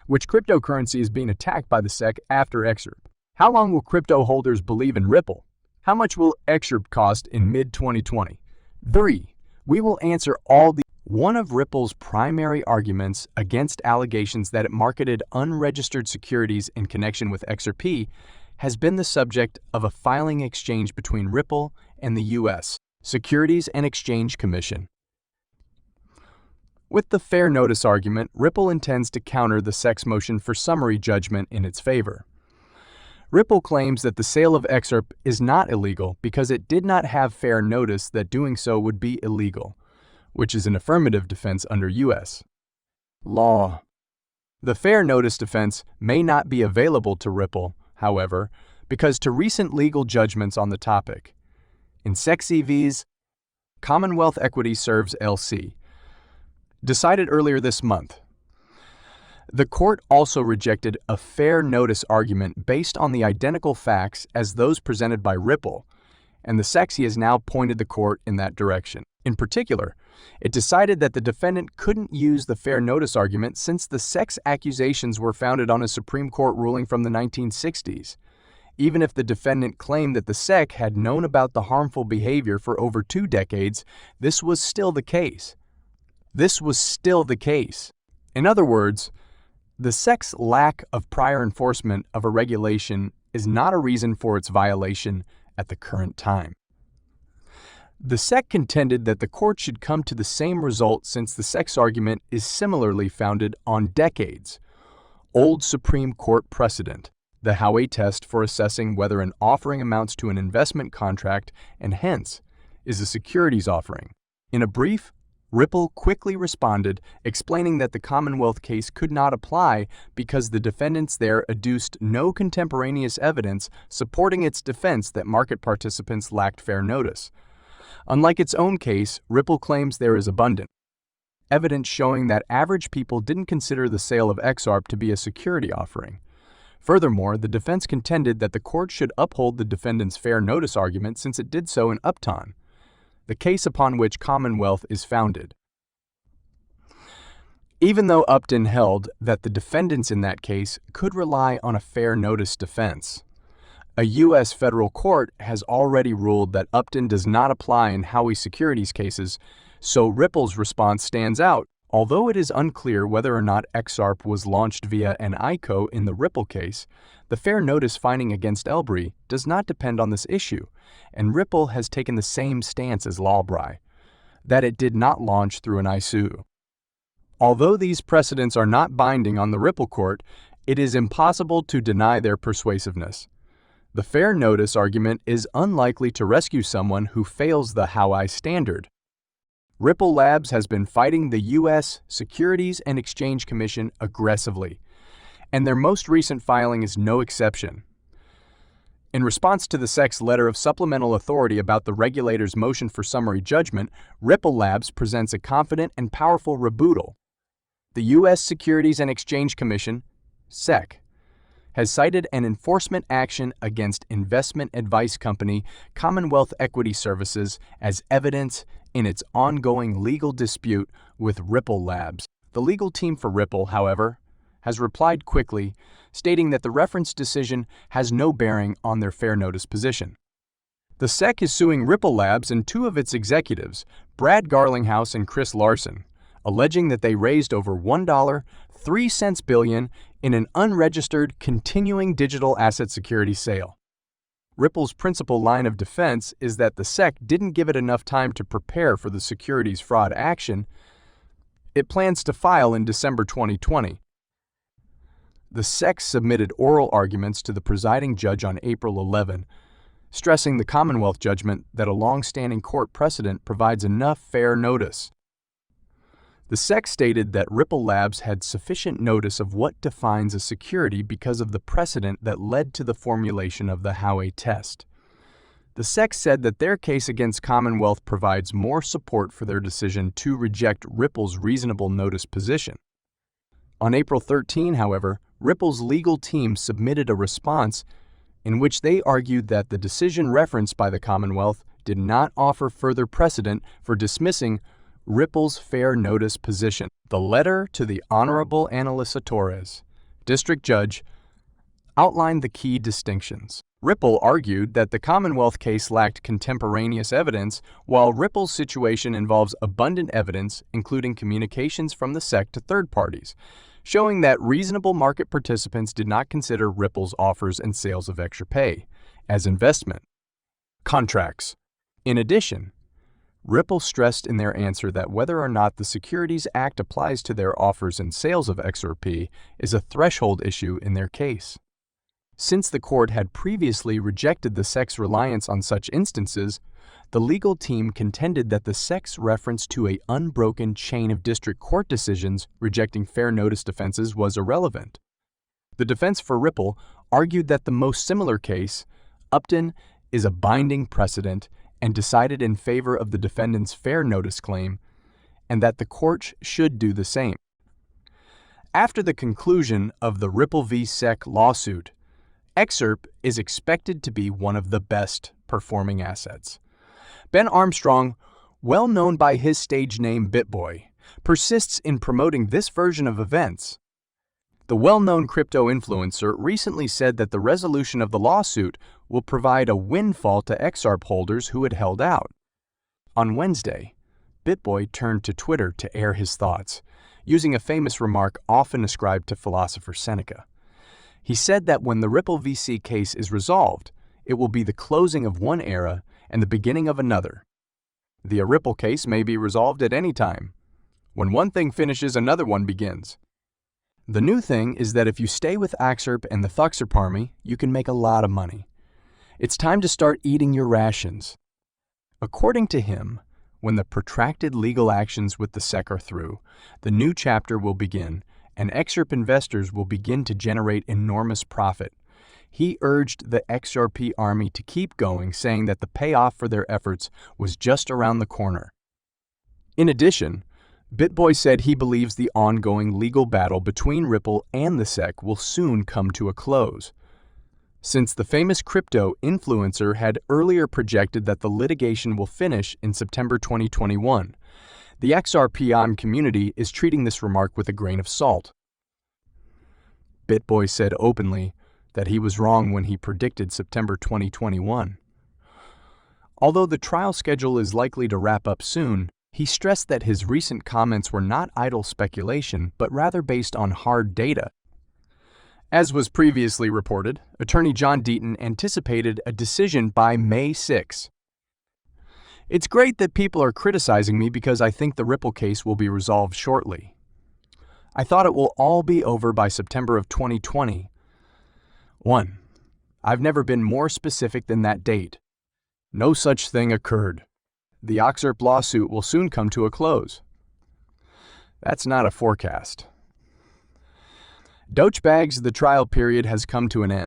Which cryptocurrency is being attacked by the SEC after XRP? How long will crypto holders believe in Ripple? How much will XRP cost in mid-2020? 3. We will answer all the. One of Ripple's primary arguments against allegations that it marketed unregistered securities in connection with XRP has been the subject of a filing exchange between Ripple and the U.S. Securities and Exchange Commission. With the fair notice argument, Ripple intends to counter the SEC's motion for summary judgment in its favor. Ripple claims that the sale of XRP is not illegal because it did not have fair notice that doing so would be illegal, which is an affirmative defense under U.S. law. The fair notice defense may not be available to Ripple, however, because to recent legal judgments on the topic. In SEC vs. Commonwealth Equity Serves LC, decided earlier this month, the court also rejected a fair notice argument based on the identical facts as those presented by Ripple, and the SEC has now pointed the court in that direction. In particular, it decided that the defendant couldn't use the fair notice argument since the SEC's accusations were founded on a Supreme Court ruling from the 1960s. Even if the defendant claimed that the SEC had known about the harmful behavior for over 2 decades, this was still the case. In other words, the SEC's lack of prior enforcement of a regulation is not a reason for its violation at the current time. The SEC contended that the court should come to the same result since the SEC's argument is similarly founded on decades-old Supreme Court precedent, the Howey test for assessing whether an offering amounts to an investment contract and hence is a securities offering. In a brief, Ripple quickly responded, explaining that the Commonwealth case could not apply because the defendants there adduced no contemporaneous evidence supporting its defense that market participants lacked fair notice. Unlike its own case, Ripple claims there is abundant evidence showing that average people didn't consider the sale of XRP to be a security offering. Furthermore, the defense contended that the court should uphold the defendant's fair notice argument since it did so in Upton, the case upon which Commonwealth is founded. Even though Upton held that the defendants in that case could rely on a fair notice defense, a U.S. federal court has already ruled that Upton does not apply in Howey securities cases, so Ripple's response stands out. Although it is unclear whether or not XRP was launched via an ICO in the Ripple case, the fair notice finding against Elbry does not depend on this issue, and Ripple has taken the same stance as Lawbry, that it did not launch through an ICO. Although these precedents are not binding on the Ripple court, it is impossible to deny their persuasiveness. The fair notice argument is unlikely to rescue someone who fails the Howey standard. Ripple Labs has been fighting the U.S. Securities and Exchange Commission aggressively, and their most recent filing is no exception. In response to the SEC's letter of supplemental authority about the regulator's motion for summary judgment, Ripple Labs presents a confident and powerful rebuttal. The U.S. Securities and Exchange Commission, SEC, has cited an enforcement action against investment advice company Commonwealth Equity Services as evidence in its ongoing legal dispute with Ripple Labs. The legal team for Ripple, however, has replied quickly, stating that the reference decision has no bearing on their fair notice position. The SEC is suing Ripple Labs and 2 of its executives, Brad Garlinghouse and Chris Larson, alleging that they raised over $1.03 billion in an unregistered continuing digital asset security sale. Ripple's principal line of defense is that the SEC didn't give it enough time to prepare for the securities fraud action it plans to file in December 2020. The SEC submitted oral arguments to the presiding judge on April 11, stressing the Commonwealth judgment that a long-standing court precedent provides enough fair notice. The SEC stated that Ripple Labs had sufficient notice of what defines a security because of the precedent that led to the formulation of the Howey test. The SEC said that their case against Commonwealth provides more support for their decision to reject Ripple's reasonable notice position. On April 13, however, Ripple's legal team submitted a response in which they argued that the decision referenced by the Commonwealth did not offer further precedent for dismissing Ripple's fair notice position. The letter to the Honorable Analisa Torres, District Judge outlined the key distinctions. Ripple argued that the Commonwealth case lacked contemporaneous evidence, while Ripple's situation involves abundant evidence, including communications from the SEC to third parties, showing that reasonable market participants did not consider Ripple's offers and sales of XRP as investment contracts. In addition, Ripple stressed in their answer that whether or not the Securities Act applies to their offers and sales of XRP is a threshold issue in their case. Since the court had previously rejected the SEC's reliance on such instances, the legal team contended that the SEC's reference to an unbroken chain of district court decisions rejecting fair notice defenses was irrelevant. The defense for Ripple argued that the most similar case, Upton, is a binding precedent and decided in favor of the defendant's fair notice claim, and that the court should do the same. After the conclusion of the Ripple v. SEC lawsuit, XRP is expected to be one of the best performing assets. Ben Armstrong, well known by his stage name BitBoy, persists in promoting this version of events. The well-known crypto influencer recently said that the resolution of the lawsuit will provide a windfall to XRP holders who had held out. On Wednesday, BitBoy turned to Twitter to air his thoughts, using a famous remark often ascribed to philosopher Seneca. He said that when the Ripple VC case is resolved, it will be the closing of one era and the beginning of another. The Ripple case may be resolved at any time. When one thing finishes, another one begins. The new thing is that if you stay with XRP and the XRP army, you can make a lot of money. It's time to start eating your rations. According to him, when the protracted legal actions with the SEC are through, the new chapter will begin, and XRP investors will begin to generate enormous profit. He urged the XRP army to keep going, saying that the payoff for their efforts was just around the corner. In addition, BitBoy said he believes the ongoing legal battle between Ripple and the SEC will soon come to a close. Since the famous crypto influencer had earlier projected that the litigation will finish in September 2021, the XRP community is treating this remark with a grain of salt. BitBoy said openly that he was wrong when he predicted September 2021. Although the trial schedule is likely to wrap up soon, he stressed that his recent comments were not idle speculation, but rather based on hard data. As was previously reported, Attorney John Deaton anticipated a decision by May 6. It's great that people are criticizing me because I think the Ripple case will be resolved shortly. I thought it will all be over by September of 2020. 1. I've never been more specific than that date. No such thing occurred. The XRP lawsuit will soon come to a close. That's not a forecast. Dogebags, the trial period has come to an end.